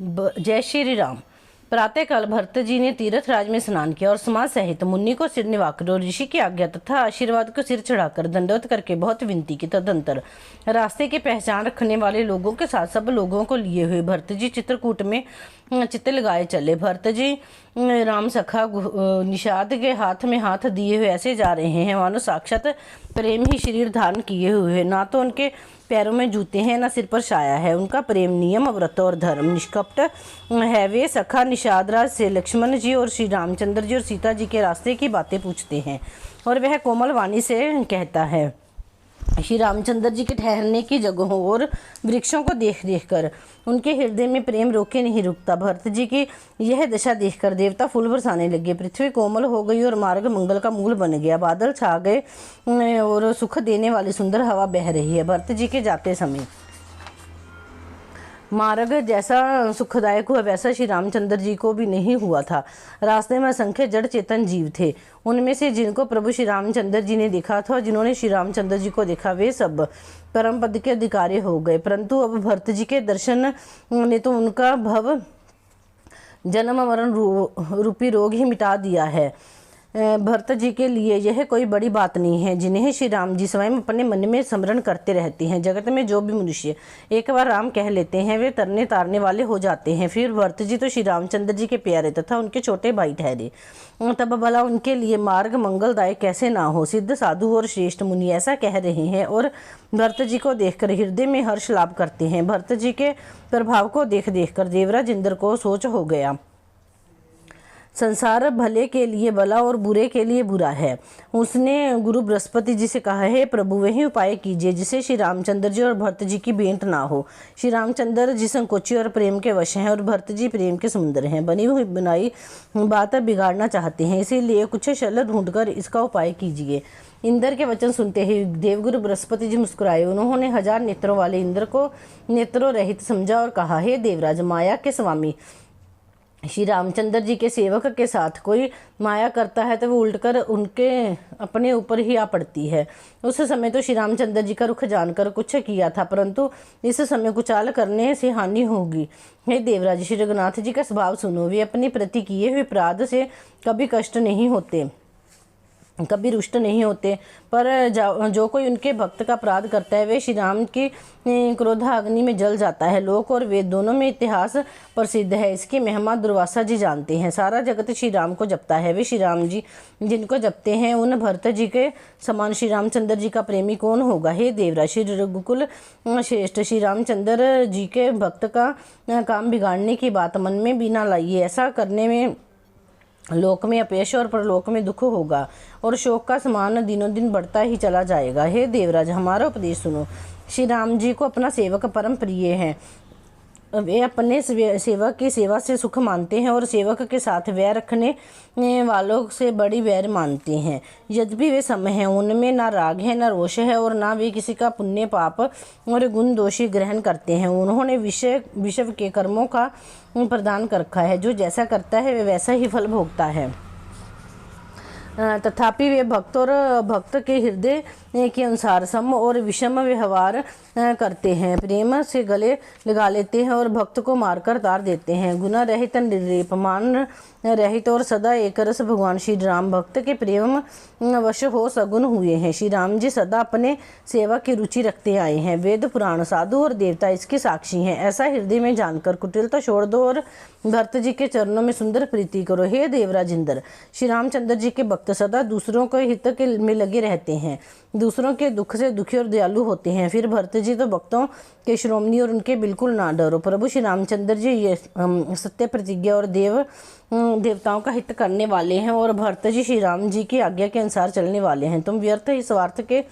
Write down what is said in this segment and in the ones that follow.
जय श्री राम। प्रातःकाल भरत जी ने तीर्थ राज में स्नान किया और समाज सहित मुनि को सिर निवाकर और ऋषि की आज्ञा तथा आशीर्वाद को सिर चढ़ाकर दंडवत करके बहुत विनती की। तदंतर रास्ते की पहचान रखने वाले लोगों के साथ सब लोगों को लिए हुए भरत जी चित्रकूट में चित्त लगाए चले। भरत जी राम सखा निषाद के हाथ में हाथ दिए हुए ऐसे जा रहे हैं मानो साक्षात प्रेम ही शरीर धारण किए हुए है। ना तो उनके पैरों में जूते हैं ना सिर पर छाया है। उनका प्रेम नियम व्रत और धर्म निष्कपट है। वे सखा निषादराज से लक्ष्मण जी और श्री रामचंद्र जी और सीता जी के रास्ते की बातें पूछते हैं और वह कोमल वाणी से कहता है। श्री रामचंद्र जी के ठहरने की जगहों और वृक्षों को देख देख कर उनके हृदय में प्रेम रोके नहीं रुकता। भरत जी की यह दशा देखकर देवता फूल बरसाने लगे। पृथ्वी कोमल हो गई और मार्ग मंगल का मूल बन गया। बादल छा गए और सुख देने वाली सुंदर हवा बह रही है। भरत जी के जाते समय मार्ग जैसा सुखदायक हुआ वैसा श्री रामचंद्र जी को भी नहीं हुआ था। रास्ते में असंख्य जड़ चेतन जीव थे। उनमें से जिनको प्रभु श्री रामचंद्र जी ने देखा था, जिन्होंने श्री रामचंद्र जी को देखा, वे सब परम पद के अधिकारी हो गए। परंतु अब भरत जी के दर्शन ने तो उनका भव जन्म मरण रूपी रोग ही मिटा दिया है। भरत जी के लिए यह कोई बड़ी बात नहीं है, जिन्हें श्री राम जी स्वयं अपने मन में स्मरण करते रहते हैं। जगत में जो भी मनुष्य एक बार राम कह लेते हैं वे तरने तारने वाले हो जाते हैं। फिर भरत जी तो श्री रामचंद्र जी के प्यारे तथा उनके छोटे भाई ठहरे। तब भला उनके लिए मार्ग मंगलदायक कैसे ना हो। सिद्ध साधु और श्रेष्ठ मुनि ऐसा कह रहे हैं और भरत जी को देखकर हृदय में हर्ष लाभ करते हैं। भरत जी के प्रभाव को देख देख कर देवराज इंद्र को सोच हो गया, संसार भले के लिए भला और बुरे के लिए बुरा है। उसने गुरु बृहस्पति जी से कहा है, प्रभु वही उपाय कीजिए जिसे श्री रामचंद्र जी और भरत जी की भेंट ना हो। श्री रामचंद्र जी संकोची और प्रेम के वश हैं और भरत जी प्रेम के समुद्र हैं। बनी हुई बनाई बात बिगाड़ना चाहते हैं, इसीलिए कुछ छल ढूंढकर इसका उपाय कीजिए। इंद्र के वचन सुनते ही देवगुरु बृहस्पति जी मुस्कुराए। उन्होंने 1000 नेत्रों वाले इंद्र को नेत्रों रहित समझा और कहा, हे देवराज, माया के स्वामी श्री रामचंद्र जी के सेवक के साथ कोई माया करता है तो वो उल्टकर उनके अपने ऊपर ही आ पड़ती है। उस समय तो श्री रामचंद्र जी का रुख जानकर कुछ किया था, परंतु इस समय कुचाल करने से हानि होगी। हे देवराज, श्री रघुनाथ जी का स्वभाव सुनो। वे अपने प्रति किए हुए अपराध से कभी कष्ट नहीं होते, कभी रुष्ट नहीं होते, पर जो कोई उनके भक्त का अपराध करता है वे श्री राम की क्रोधाग्नि में जल जाता है। लोक और वेद दोनों में इतिहास प्रसिद्ध है। इसकी महिमा दुर्वासा जी जानते हैं। सारा जगत श्री राम को जपता है। वे श्री राम जी जिनको जपते हैं उन भरत जी के समान श्री रामचंद्र जी का प्रेमी कौन होगा। हे देवराज, श्री रघुकुल श्रेष्ठ श्री रामचंद्र जी के भक्त का काम बिगाड़ने की बात मन में भी ना लाइए। ऐसा करने में लोक में अपयश और परलोक में दुख होगा और शोक का समान दिनों दिन बढ़ता ही चला जाएगा। हे देवराज, हमारा उपदेश सुनो। श्री राम जी को अपना सेवक परम प्रिय है। वे अपने सेवक की सेवा से सुख मानते हैं और सेवक के साथ वैर रखने वालों से बड़ी वैर मानते हैं। यद्यपि वे सम हैं, उनमें ना राग है ना रोष है और ना वे किसी का पुण्य पाप और गुण दोषी ग्रहण करते हैं। उन्होंने विश्व के कर्मों का प्रदान कर रखा है। जो जैसा करता है वे वैसा ही फल भोगता है। तथापि वे भक्त और भक्त के हृदय के अनुसार सम और विषम व्यवहार करते हैं। प्रेम से गले लगा लेते हैं और भक्त को मारकर तार देते हैं। गुना रहित, निर्लेप, मान रहित और सदा एक रस भगवान श्री राम भक्त के प्रेम वश हो सगुन हुए हैं। श्री राम जी सदा अपने सेवा की रुचि रखते आए हैं। वेद पुराण साधु और देवता इसके साक्षी हैं। ऐसा हृदय में जानकर कुटिलता छोड़ दो और भरत जी के चरणों में सुंदर प्रीति करो। हे देवराज इंद्र, श्री रामचंद्र जी के भक्त सदा दूसरों के हित के में लगे रहते हैं, दूसरों के दुख से दुखी और दयालु होते हैं। फिर भरत जी तो भक्तों के शिरोमणि और उनके बिल्कुल ना डरो। प्रभु श्री रामचंद्र जी ये सत्य प्रतिज्ञा और देवताओं का हित करने वाले हैं और भरत जी श्री राम जी की आज्ञा के अनुसार चलने वाले हैं। तुम व्यर्थ ही स्वार्थ के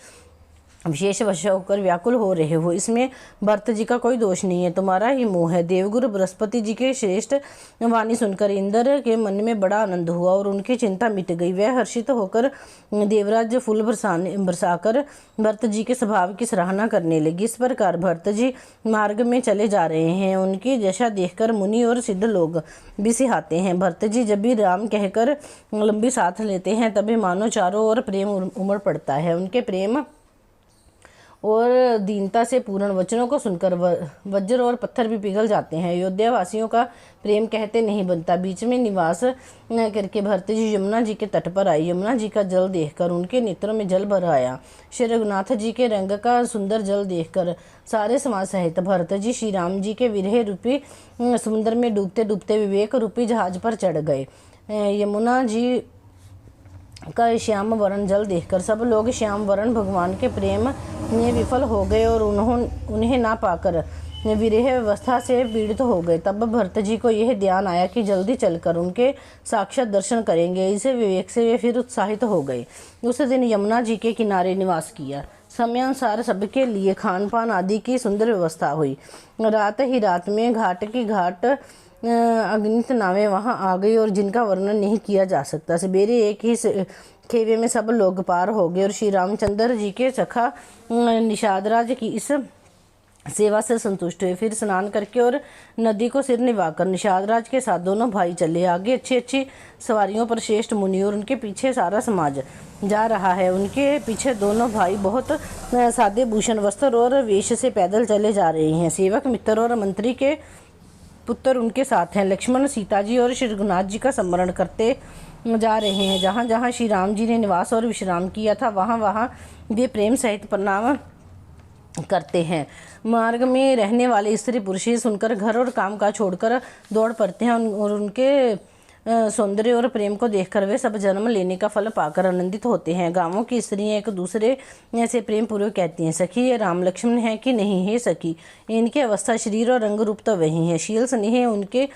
विशेष वश होकर व्याकुल हो रहे हो, इसमें भरत जी का कोई दोष नहीं है, तुम्हारा ही मोह है। देवगुरु बृहस्पति जी के श्रेष्ठ वाणी सुनकर इंद्र के मन में बड़ा आनंद हुआ और उनकी चिंता मिट गई। वह हर्षित होकर देवराज फूल बरसाकर भरत जी के स्वभाव की सराहना करने लगी। इस प्रकार भरत जी मार्ग में चले जा रहे हैं। उनकी दशा देखकर मुनि और सिद्ध लोग भी सिहाते हैं। भरत जी जब भी राम कहकर लंबी सांस लेते हैं तभी मानो चारों ओर प्रेम उमड़ पड़ता है। उनके प्रेम और दीनता से पूर्ण वचनों को सुनकर वज्र और पत्थर भी पिघल जाते हैं। अयोध्या वासियों का प्रेम कहते नहीं बनता। बीच में निवास करके भरत जी यमुना जी के तट पर आए। यमुना जी का जल देखकर उनके नेत्रों में जल भर आया। श्री रघुनाथ जी के रंग का सुंदर जल देखकर सारे समाज सहित भरत जी श्री राम जी के विरह रूपी समुद्र में डूबते डूबते विवेक रूपी जहाज पर चढ़ गए। यमुना जी का श्याम वरण जल देखकर सब लोग श्याम वरण भगवान के प्रेम में विफल हो गए और उन्हें ना पाकर विरह अवस्था से पीड़ित हो गए। तब भरत जी को यह ध्यान आया कि जल्दी चलकर उनके साक्षात दर्शन करेंगे। इसे विवेक से वे फिर उत्साहित हो गए। उस दिन यमुना जी के किनारे निवास किया। समयानुसार सबके लिए खान पान आदि की सुंदर व्यवस्था हुई। रात ही रात में घाट की घाट अगणित नावें वहां आ गई और जिनका वर्णन नहीं किया जा सकता। सवेरे एक ही खेवे में सब लोग पार हो गए और श्री रामचंद्र जी के सखा निषादराज की इस सेवा से संतुष्ट हुए। फिर स्नान करके और नदी को सिर निभाकर निषादराज के साथ दोनों भाई चले। आगे अच्छी अच्छी सवारियों पर श्रेष्ठ मुनि और उनके पीछे सारा समाज जा रहा है। उनके पीछे दोनों भाई बहुत सादे भूषण वस्त्र और वेश से पैदल चले जा रहे हैं। सेवक मित्र और मंत्री के पुत्र उनके साथ हैं। लक्ष्मण सीता जी और श्री रघुनाथ जी का स्मरण करते जा रहे हैं। जहाँ जहाँ श्री राम जी ने निवास और विश्राम किया था वहाँ वहाँ वे प्रेम सहित प्रणाम करते हैं। मार्ग में रहने वाले स्त्री पुरुष सुनकर घर और काम काज छोड़कर दौड़ पड़ते हैं और उनके सौंदर्य और प्रेम को देखकर वे सब जन्म लेने का फल पाकर आनंदित होते हैं। गांवों की स्त्रियां एक दूसरे से प्रेम पूर्वक कहती हैं, सखी ये राम लक्ष्मण है कि नहीं? है सखी, इनकी अवस्था शरीर और रंग रूप तो वही है, शील स्नेह उनके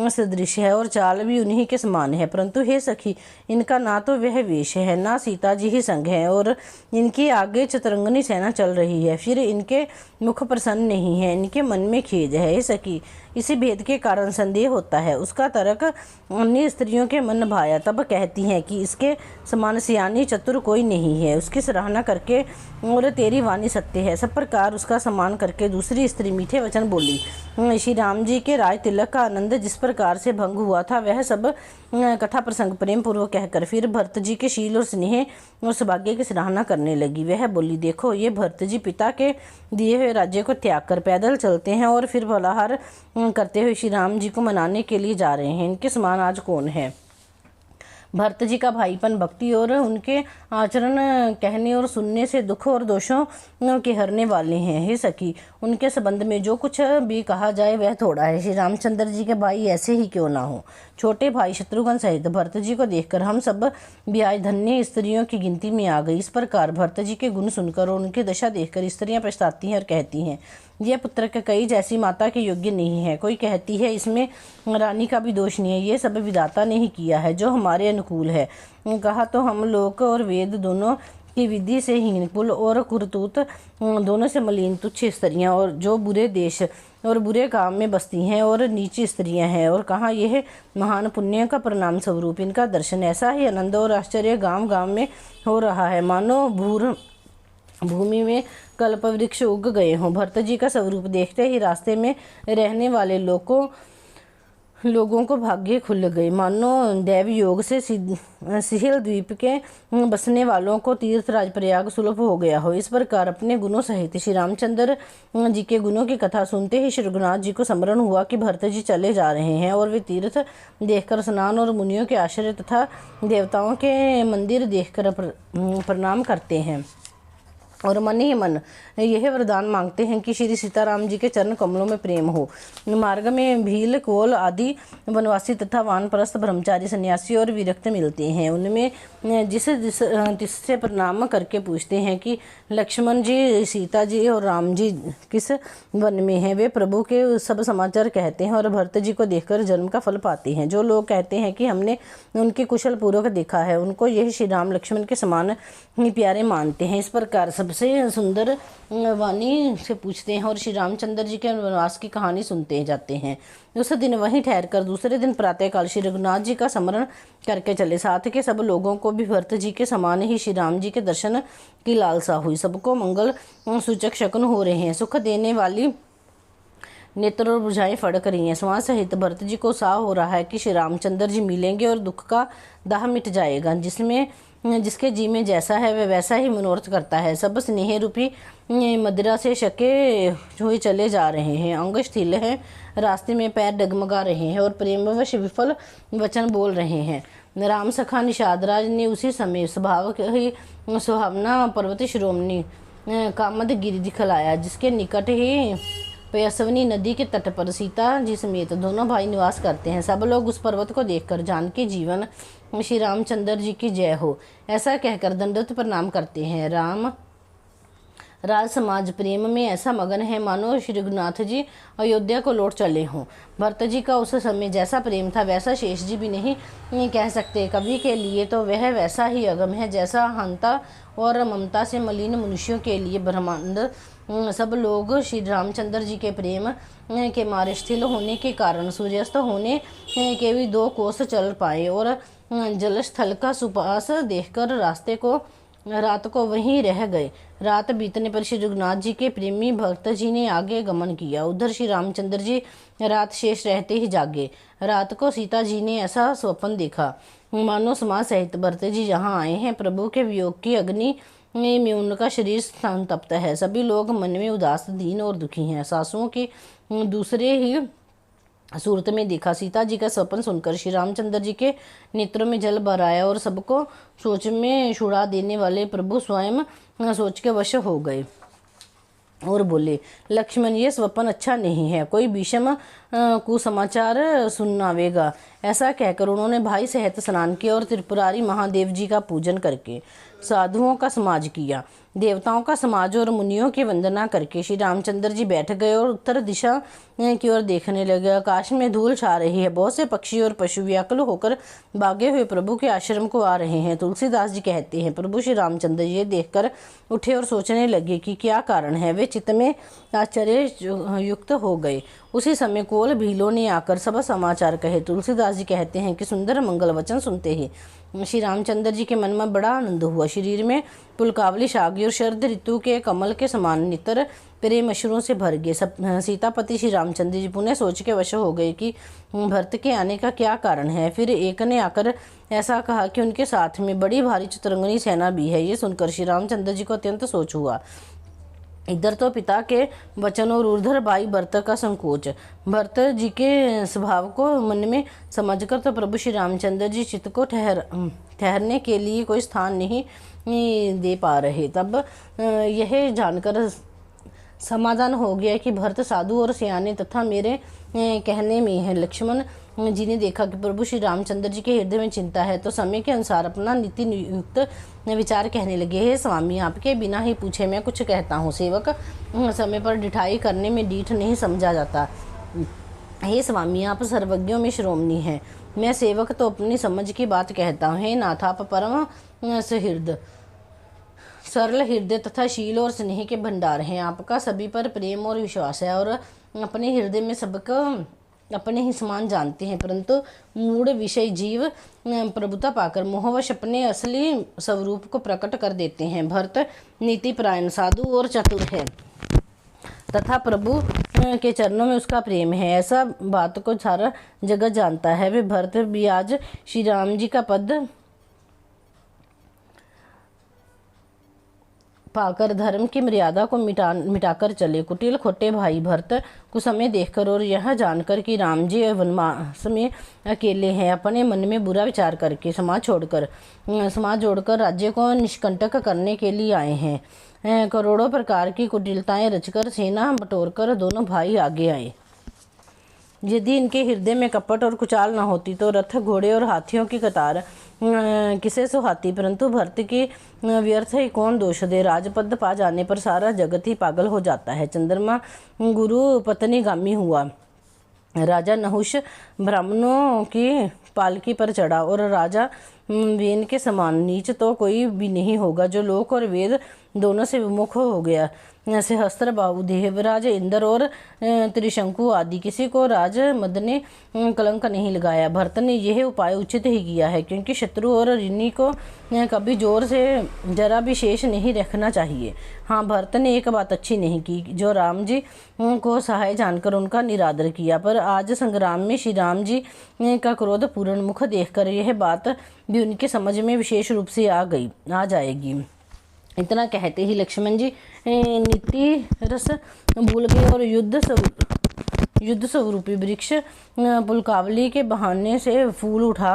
सदृश है और चाल भी उन्हीं के समान है। परंतु हे सखी, इनका ना तो वह वेश है, ना सीता जी ही संग है और इनकी आगे चतुरंगनी सेना चल रही है। फिर इनके मुख प्रसन्न नहीं है, इनके मन में खेद है। हे सखी, इसी भेद के कारण संदेह होता है। उसका तर्क अन्य स्त्रियों के मन भाया। तब कहती हैं कि इसके समान सियानी चतुर कोई नहीं है। उसकी सराहना करके और तेरी वाणी सत्य है। सब प्रकार उसका सम्मान करके दूसरी स्त्री मीठे वचन बोली। श्री राम जी के राज तिलक का आनंद जिस प्रकार से भंग हुआ था वह सब कथा प्रसंग प्रेम पूर्वक कहकर फिर भरत जी के शील और स्नेह और सौभाग्य की सराहना करने लगी। वह बोली, देखो ये भरत जी पिता के दिए हुए राज्य को त्याग कर पैदल चलते हैं और फिर फलाहार करते हुए श्री राम जी को मनाने के लिए जा रहे हैं। इनके समान आज कौन है? भरत जी का भाईपन भक्ति और उनके आचरण कहने और सुनने से दुख और दोषों के हरने वाले हैं। हे सखी, उनके संबंध में जो कुछ भी कहा जाए वह थोड़ा है। श्री रामचंद्र जी के भाई ऐसे ही क्यों ना हो। छोटे भाई शत्रुघ्न सहित भरत जी को देखकर हम सब भी आज धन्य स्त्रियों की गिनती में आ गई। इस प्रकार भरत जी के गुण सुनकर और उनकी दशा देखकर स्त्रियां पछताती हैं और कहती हैं, यह पुत्र के कई जैसी माता के योग्य नहीं है। कोई कहती है इसमें रानी का भी दोष नहीं है, ये सब विधाता ने ही किया है जो हमारे अनुकूल है। कहा तो हम लोक और वेद दोनों की विधि से हीन, कुल और कुरतूत दोनों से मलिन तुच्छ स्त्रियां और जो बुरे देश और बुरे काम में बसती हैं और नीची स्त्रियां हैं। और कहाँ यह महान पुण्य का परिणाम स्वरूप इनका दर्शन ऐसा ही आनंद और आश्चर्य गांव गांव में हो रहा है मानो भूमि में कल्प वृक्ष उग गए हों। भरत जी का स्वरूप देखते ही रास्ते में रहने वाले लोगों को भाग्य खुल गए। मानो दैव योग से सिहिल द्वीप के बसने वालों को तीर्थराज प्रयाग सुलभ हो गया हो। इस प्रकार अपने गुणों सहित श्री रामचंद्र जी के गुणों की कथा सुनते ही श्री रघुनाथ जी को स्मरण हुआ कि भरत जी चले जा रहे हैं और वे तीर्थ देखकर स्नान और मुनियों के आश्रय तथा देवताओं के मंदिर देखकर प्रणाम करते हैं और मन ही मन यह वरदान मांगते हैं कि श्री सीताराम जी के चरण कमलों में प्रेम हो। मार्ग में भील, कोल आदि वनवासी तथा वानप्रस्थ ब्रह्मचारी सन्यासी और विरक्त मिलते हैं। उनमें जिससे प्रणाम करके पूछते हैं कि लक्ष्मण जी, सीता जी और राम जी किस वन में हैं। वे प्रभु के सब समाचार कहते हैं और भरत जी को देखकर जन्म का फल पाते हैं। जो लोग कहते हैं कि हमने उनकी कुशल पूर्वक देखा है, उनको यह श्री राम लक्ष्मण के समान ही प्यारे मानते हैं। इस प्रकार सबसे सुंदर वाणी से पूछते हैं और श्री रामचंद्र जी के वनवास की कहानी सुनते जाते हैं। उस दिन वहीं ठहरकर दूसरे दिन प्रातःकाल श्री रघुनाथ जी का स्मरण करके चले। साथ के सब लोगों को भी भरत जी के समान ही श्री राम जी के दर्शन की लालसा हुई। सबको मंगल सूचक शकुन हो रहे हैं। सुख देने वाली नेत्र और भुजाएं फड़क रही हैं। समाज सहित भरत जी को उत्साह हो रहा है कि श्री रामचंद्र जी मिलेंगे और दुख का दाह मिट जाएगा। जिसमें जिसके जी में जैसा है वह वैसा ही मनोरथ करता है। सब स्नेह रूपी मदिरा से शके हुए चले जा रहे हैं, अंग स्थिर है, रास्ते में पैर डगमगा रहे हैं और प्रेमवश विफल वचन बोल रहे हैं। राम सखा निषादराज ने उसी समय स्वभाव ही सुहावना पर्वत शिरोमणि कामद गिरि दिखलाया, जिसके निकट ही पयस्विनी नदी के तट पर सीता जी समेत दोनों भाई निवास करते हैं। सब लोग उस पर्वत को देखकर जानकी जीवन श्री रामचंद्र जी की जय हो ऐसा कहकर दंडवत प्रणाम करते हैं। राम राज समाज प्रेम में ऐसा मगन है मानो श्री रघुनाथ जी अयोध्या को लौट चले हों। भरत जी का उस समय जैसा प्रेम था वैसा शेष जी भी नहीं कह सकते। कवि के लिए तो वह वैसा ही अगम है जैसा हंता और ममता से मलिन मनुष्यों के लिए ब्रह्मांड। सब लोग श्री रामचंद्र जी के प्रेम के मारे स्थिर होने के कारण सूर्यास्त होने के भी 2 कोस चल पाए और जलस्थल का सुपास देखकर रात को वहीं रह गए। रात बीतने पर श्री रघुनाथ जी के प्रेमी भक्त जी ने आगे गमन किया। उधर श्री रामचंद्र जी रात शेष रहते ही जागे। रात को सीता जी ने ऐसा स्वप्न देखा मानो समाज सहित भरत जी यहाँ आए हैं। प्रभु के वियोग की अग्नि में उनका शरीर संतप्त है। सभी लोग मन में उदास, दीन और दुखी हैं। सासुओं के दूसरे ही सूरत में देखा। सीता जी का स्वप्न सुनकर श्री रामचंद्र जी के नेत्रों में जल भर आया और सबको सोच में छुड़ा देने वाले प्रभु स्वयं सोच के वश हो गए और बोले, लक्ष्मण ये स्वप्न अच्छा नहीं है, कोई विषम कुसमाचार सुनावेगा। ऐसा कहकर उन्होंने भाई सहित स्नान किया और त्रिपुरारी महादेव जी का पूजन करके साधुओं का समाज किया। देवताओं का समाज और मुनियों की वंदना करके श्री रामचंद्र जी बैठ गए और उत्तर दिशा की ओर देखने लगे। आकाश में धूल छा रही है, बहुत से पक्षी और पशु व्याकुल होकर भागे हुए प्रभु के आश्रम को आ रहे हैं। तुलसीदास जी कहते हैं, प्रभु श्री रामचंद्र जी देखकर उठे और सोचने लगे कि क्या कारण है। वे चित्त में आश्चर्य युक्त हो गए। उसी समय कोल भीलों ने आकर सब समाचार कहे। तुलसीदास जी कहते हैं कि सुंदर मंगल वचन सुनते ही श्री रामचंद्र जी के मन में बड़ा आनंद हुआ। शरीर में पुलकावली छागी और शरद ऋतु के कमल के समान नितर प्रेम अश्रुओं से भर गए। सीतापति श्री रामचंद्र जी पुनः सोच के वश हो गए कि भरत के आने का क्या कारण है। फिर एक ने आकर ऐसा कहा कि उनके साथ में बड़ी भारी चतुरंगनी सेना भी है। ये सुनकर श्री रामचंद्र जी को अत्यंत सोच हुआ। इधर तो पिता के वचन और उधर भाई भरत का संकोच। भरत जी के स्वभाव को मन में समझकर तो प्रभु श्री रामचंद्र जी चित्त को ठहरने के लिए कोई स्थान नहीं दे पा रहे। तब यह जानकर समाधान हो गया कि भरत साधु और सियाने तथा मेरे कहने में है। लक्ष्मण जी ने देखा कि प्रभु श्री रामचंद्र जी के हृदय में चिंता है तो समय के अनुसार अपना नीति नियुक्त विचार कहने लगे। हे स्वामी, आपके बिना ही पूछे मैं कुछ कहता हूँ। सेवक समय पर डिठाई करने में डीठ नहीं समझा जाता। हे स्वामी, आप सर्वज्ञों में शिरोमणि हैं। मैं सेवक तो अपनी समझ की बात कहता हूँ। हे नाथ, आप परम सहृदय, सरल हृदय तथा शील और स्नेह के भंडार हैं। आपका सभी पर प्रेम और विश्वास है और अपने हृदय में सबको अपने ही समान जानते हैं, परंतु मूढ़ विषय जीव प्रभुता पाकर मोहवश अपने असली स्वरूप को प्रकट कर देते हैं। भरत नीतिपरायण, साधु और चतुर है तथा प्रभु के चरणों में उसका प्रेम है। ऐसा बात को सारा जगत जानता है। वे भरत भी आज श्री राम जी का पद पाकर धर्म की मर्यादा को मिटाकर चले। कुटिल खोटे भाई भरत को समय देखकर और यह जानकर कि राम जी वनवास में अकेले हैं, अपने मन में बुरा विचार करके समाज जोड़कर राज्य को निष्कंटक करने के लिए आए हैं। करोड़ों प्रकार की कुटिलताएं रचकर सेना बटोरकर दोनों भाई आगे आए। यदि इनके हृदय में कपट और कुचाल न होती तो रथ, घोड़े और हाथियों की कतार किसे सुहाती, परंतु भरत की व्यर्थ ही कौन दोष दे। राजपद पा जाने पर सारा जगत ही पागल हो जाता है। चंद्रमा गुरु पत्नी गामी हुआ। राजा नहुष ब्राह्मणों की पालकी पर चढ़ा और राजा वेन के समान नीच तो कोई भी नहीं होगा। जो लोक और वेद दोनों से विमुख हो गया। सहस्त्र बाहु देवराज इंद्र और त्रिशंकु आदि किसी को राज मद ने कलंक नहीं लगाया। भरत ने यह उपाय उचित ही किया है, क्योंकि शत्रु और ऋणी को कभी जोर से जरा भी शेष नहीं रखना चाहिए। हाँ, भरत ने एक बात अच्छी नहीं की, जो राम जी को सहाय जानकर उनका निरादर किया। पर आज संग्राम में श्री राम जी का क्रोध पूर्ण मुख देखकर यह बात भी उनके समझ में विशेष रूप से आ जाएगी। इतना कहते ही लक्ष्मण जी नीति रस भूल गए और युद्ध स्वरूपी वृक्ष पुलकावली के बहाने से फूल उठा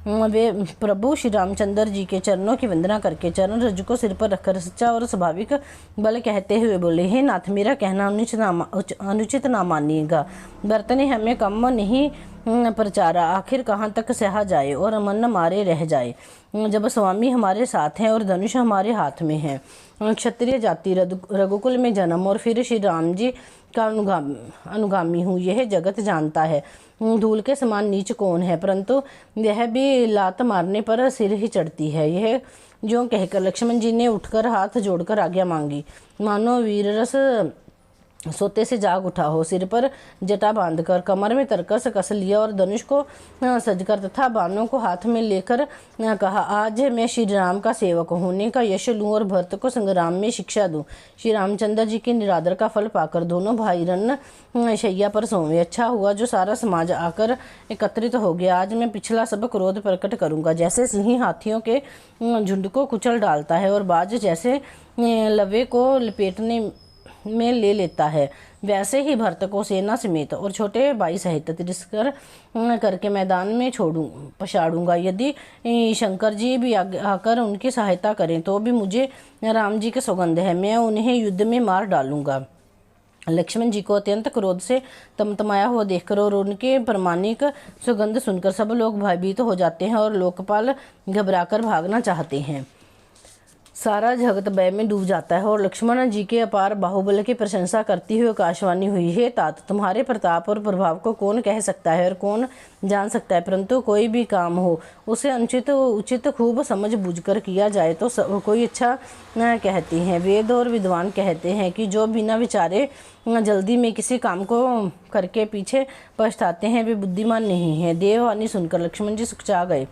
वे प्रभु श्री रामचंद्र जी के चरणों की वंदना करके चरण रज को सिर पर रखकर सच्चा और स्वाभाविक बल कहते हुए बोले, हे नाथ, मेरा कहना अनुचित ना मानिएगा। भरत ने हमें कम नहीं प्रचारा, आखिर कहाँ तक सहा जाए और मन मारे रह जाए, जब स्वामी हमारे साथ हैं और धनुष हमारे हाथ में है। क्षत्रिय जाति रघुकुल में जन्म और फिर श्री राम जी का अनुगामी हूँ, यह जगत जानता है। धूल के समान नीच कौन है, परंतु यह भी लात मारने पर सिर ही चढ़ती है। यह जो कहकर लक्ष्मण जी ने उठकर हाथ जोड़कर आज्ञा मांगी, मानो वीररस सोते से जाग उठा हो। सिर पर जटा बांधकर कमर में तरकस कस लिया और धनुष को सजकर तथा बाणों को हाथ में लेकर कहा, आज मैं श्री राम का सेवक होने का यश लूं और भरत को संग्राम में शिक्षा दूं। श्री रामचंद्र जी के निरादर का फल पाकर दोनों भाई रन शैया पर सोवे। अच्छा हुआ जो सारा समाज आकर एकत्रित हो गया। आज मैं पिछला सब क्रोध प्रकट करूंगा। जैसे सिंह हाथियों के झुंड को कुचल डालता है और बाज जैसे लवे को लपेटने में ले लेता है, वैसे ही भरत को सेना समेत और छोटे भाई सहित तिरस्कार करके मैदान में पछाड़ूंगा। यदि शंकर जी भी आकर उनकी सहायता करें तो भी मुझे राम जी की सौगंध है, मैं उन्हें युद्ध में मार डालूंगा। लक्ष्मण जी को अत्यंत क्रोध से तमतमाया हुआ देखकर और उनके प्रमाणिक सुगंध सुनकर सब लोग भयभीत हो जाते हैं और लोकपाल घबराकर भागना चाहते हैं। सारा जगत भय में डूब जाता है और लक्ष्मण जी के अपार बाहुबल की प्रशंसा करती हुई आकाशवाणी हुई, हे तात, तुम्हारे प्रताप और प्रभाव को कौन कह सकता है और कौन जान सकता है, परंतु कोई भी काम हो उसे अनुचित उचित खूब समझ बूझकर किया जाए तो कोई अच्छा कहते हैं। वेद और विद्वान कहते हैं कि जो बिना विचारे जल्दी में किसी काम को करके पीछे पछताते हैं वे बुद्धिमान नहीं है। देववाणी सुनकर लक्ष्मण जी सुखचा गए।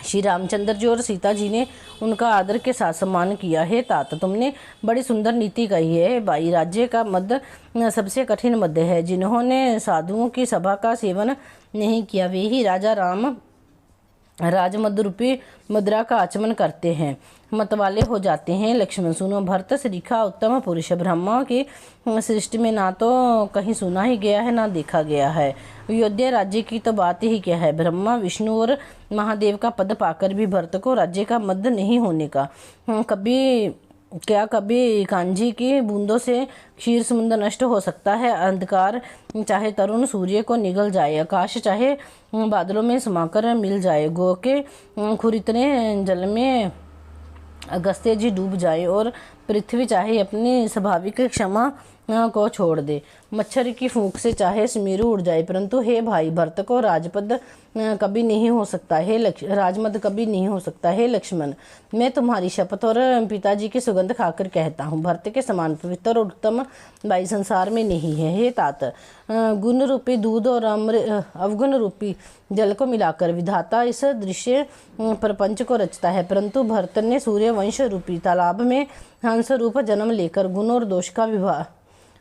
श्री रामचंद्र जी और सीता जी ने उनका आदर के साथ सम्मान किया। हे तात, तुमने बड़ी सुंदर नीति कही है भाई। राज्य का मद सबसे कठिन मद है। जिन्होंने साधुओं की सभा का सेवन नहीं किया वे ही राजा राम राजमद रूपी मुद्रा का आचमन करते हैं, मतवाले हो जाते हैं। लक्ष्मण सुनो, भरत श्रीखा उत्तम पुरुष ब्रह्मा की सृष्टि में ना तो कहीं सुना ही गया है ना देखा गया है। अयोध्या राज्य की तो बात ही क्या है। ब्रह्मा विष्णु और महादेव का पद पाकर भी भरत को राज्य का मद नहीं होने का कभी कांजी की बूंदों से क्षीर समुद्र नष्ट हो सकता है। अंधकार चाहे तरुण सूर्य को निगल जाए, आकाश चाहे बादलों में समाकर मिल जाए, गो के खुर इतने जल में अगस्त्य जी डूब जाए और पृथ्वी चाहे अपनी स्वाभाविक क्षमा को छोड़ दे, मच्छर की फूंक से चाहे समीरू उड़ जाए, परंतु हे भाई, भरत को राजपद कभी नहीं हो सकता है। राजमद कभी नहीं हो सकता है। लक्ष्मण, मैं तुम्हारी शपथ और पिताजी की सुगंध खाकर कहता हूँ, भरत के समान पवित्र और उत्तम भाई संसार में नहीं है। हे तात, गुण रूपी दूध और अवगुण रूपी जल को मिलाकर विधाता इस दृश्य प्रपंच को रचता है, परंतु भरत ने सूर्यवंश रूपी तालाब में हंस रूप जन्म लेकर गुण और दोष का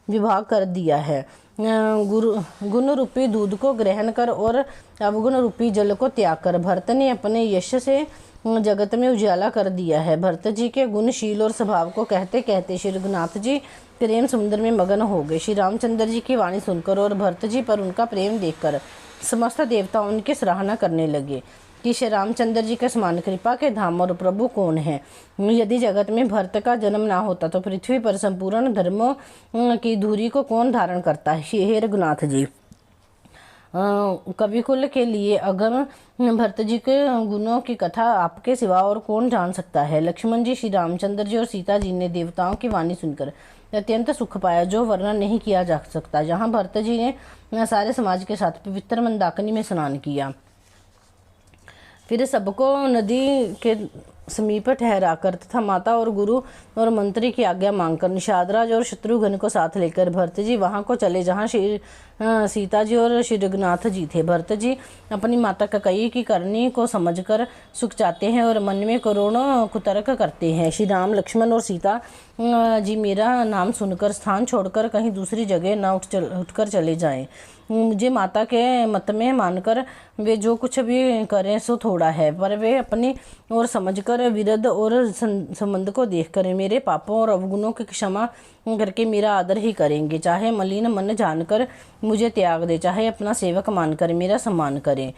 विभाग कर दिया है। गुण रूपी दूध को ग्रहण कर और अवगुण रूपी जल को त्याग कर भरत ने अपने यश से जगत में उजाला कर दिया है। भरत जी के गुणशील और स्वभाव को कहते कहते श्री रघुनाथ जी प्रेम समुद्र में मगन हो गए। श्री रामचंद्र जी की वाणी सुनकर और भरत जी पर उनका प्रेम देखकर समस्त देवता उनकी सराहना करने लगे कि श्री रामचंद्र जी के समान कृपा के धाम और प्रभु कौन है। यदि जगत में भरत का जन्म ना होता तो पृथ्वी पर संपूर्ण धर्मों की धुरी को कौन धारण करता है। हे रघुनाथ जी, कविकुल के लिए अगम भरत जी के गुणों की कथा आपके सिवा और कौन जान सकता है। लक्ष्मण जी, श्री रामचंद्र जी और सीता जी ने देवताओं की वाणी सुनकर अत्यंत सुख पाया, जो वर्णन नहीं किया जा सकता। जहाँ भरत जी ने सारे समाज के साथ पवित्र मंदाकिनी में स्नान किया, फिर सबको नदी के समीप ठहराकर तथा माता और गुरु और मंत्री की आज्ञा मांगकर निषादराज और शत्रुघ्न को साथ लेकर भरत जी वहां को चले जहां सीता जी और श्री रघुनाथ जी थे। भरत जी अपनी माता कैकेयी की करनी को समझकर सुख चाहते हैं और मन में करोड़ों कुतर्क करते हैं। श्री राम लक्ष्मण और सीता जी मेरा नाम सुनकर स्थान छोड़कर कहीं दूसरी जगह न उठकर चले जाएं। मुझे माता के मत में मानकर वे जो कुछ भी करें सो थोड़ा है, पर वे अपनी ओर समझकर विरध और संबंध को देखकर मेरे पापों और अवगुणों की क्षमा करके मेरा आदर ही करेंगे। चाहे मलिन मन जानकर मुझे त्याग दे, चाहे अपना सेवक मानकर मेरा सम्मान करें।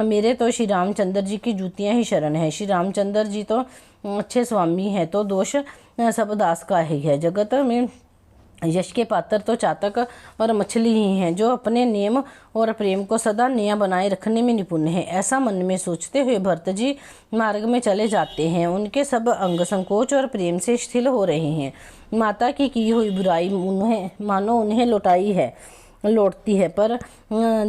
मेरे तो श्री रामचंद्र जी की जूतियां ही शरण है। श्री रामचंद्र जी तो अच्छे स्वामी हैं, तो दोष सब दास का ही है। जगत में यश के पात्र तो चातक और मछली ही हैं, जो अपने नियम और प्रेम को सदा नया बनाए रखने में निपुण है। ऐसा मन में सोचते हुए भरत जी मार्ग में चले जाते हैं। उनके सब अंग संकोच और प्रेम से शिथिल हो रहे हैं। माता की हुई बुराई उन्हें लौटती है, पर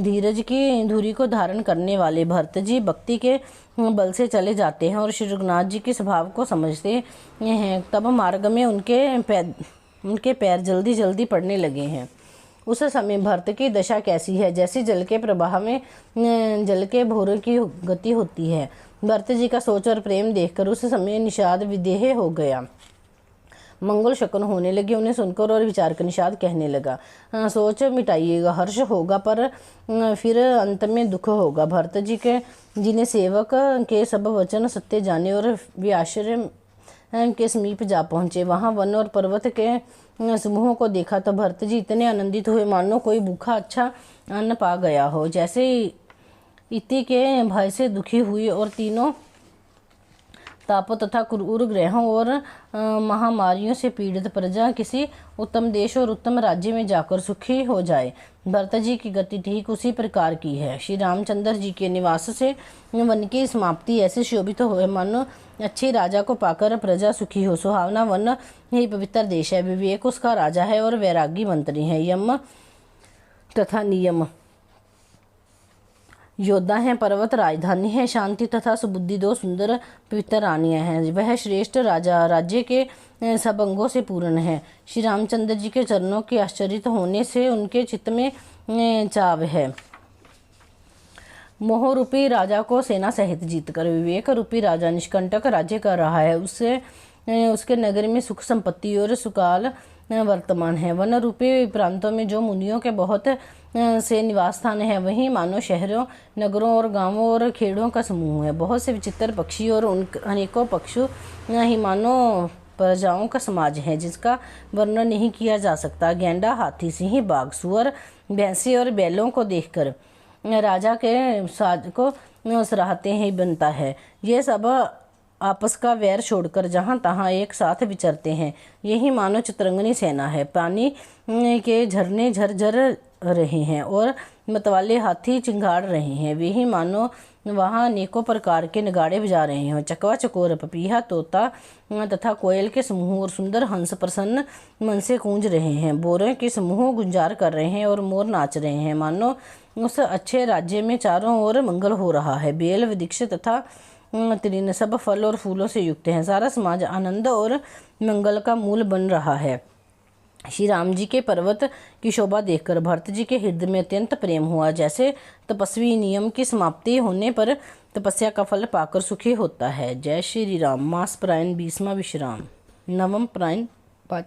धीरज की धुरी को धारण करने वाले भरत जी भक्ति के बल से चले जाते हैं और श्री रघुनाथ जी के स्वभाव को समझते हैं। तब मार्ग में उनके पैर जल्दी जल्दी पड़ने लगे हैं। उस समय भरत की दशा कैसी है, जैसी जल के प्रवाह में जल के भोर की गति होती है। भरत जी का सोच और प्रेम देखकर उस समय निषाद विदेह हो गया। मंगल शकुन होने लगे। उन्हें सुनकर और विचार कर निषाद कहने लगा, सोच मिटाइएगा, हर्ष होगा पर फिर अंत में दुख होगा। भरत जी ने सेवक के सब वचन सत्य जाने और वे आश्रम के समीप जा पहुंचे। वहां वन और पर्वत के समूहों को देखा तो भरत जी इतने आनंदित हुए मानो कोई भूखा अच्छा अन्न पा गया हो। जैसे इति के भय से दुखी हुई और तीनों तापों तथा क्रूर ग्रहों और महामारियों से पीड़ित प्रजा किसी उत्तम देश और उत्तम राज्य में जाकर सुखी हो जाए। भरत जी की गति ठीक उसी प्रकार की है। श्री रामचंद्र जी के निवास से वन की समाप्ति ऐसे शोभित हुए मानो अच्छे राजा को पाकर प्रजा सुखी हो। सुहावना वन ही पवित्र देश है। विवेक उसका राजा है और वैरागी मंत्री है। यम तथा नियम योद्धा हैं। पर्वत राजधानी है। शांति तथा सुबुद्धि दो सुंदर पवित्र रानियां हैं। वह श्रेष्ठ राजा राज्य के सब अंगों से पूर्ण है। श्री रामचंद्र जी के चरणों के आश्चर्यित होने से उनके चित्त में चाव है। मोह रूपी राजा को सेना सहित जीतकर विवेक रूपी राजा निष्कंटक राज्य कर रहा है। उसके नगर में सुख संपत्ति और सुकाल वर्तमान है। वन रूपी प्रांतों में जो मुनियों के बहुत से निवास स्थान है, वहीं मानो शहरों, नगरों और गांवों और खेड़ों का समूह है। बहुत से विचित्र पक्षी और अनेकों पक्षु ही मानो प्रजाओं का समाज है, जिसका वर्णन नहीं किया जा सकता। गेंडा, हाथी, सिंह, बाघ, सुअर, भैंसे और बैलों को देखकर राजा के साज को सराहते ही बनता है। ये सब आपस का वैर छोड़कर जहाँ तहाँ एक साथ विचरते हैं। यही मानो चित्रंगनी सेना है। पानी के झरने झरझर रहे हैं और मतवाले हाथी चिंगाड़ रहे हैं। वे ही मानो वहाँ अनेकों प्रकार के नगाड़े बजा रहे हैं। चकवा, चकोर, पपीहा, तोता तथा कोयल के समूह और सुंदर हंस प्रसन्न मन से गूंज रहे हैं। बोरों के समूह गुंजार कर रहे हैं और मोर नाच रहे हैं। मानो उस अच्छे राज्य में चारों ओर मंगल हो रहा है। बेल, वृक्ष तथा तृण सब फल और फूलों से युक्त हैं। सारा समाज आनंद और मंगल का मूल बन रहा है। श्री राम जी के पर्वत की शोभा देखकर भरत जी के हृदय में अत्यंत प्रेम हुआ। जैसे तपस्वी नियम की समाप्ति होने पर तपस्या का फल पाकर सुखी होता है। जय श्री राम। मास प्रायण 20वां विश्राम। नवम प्रायण 5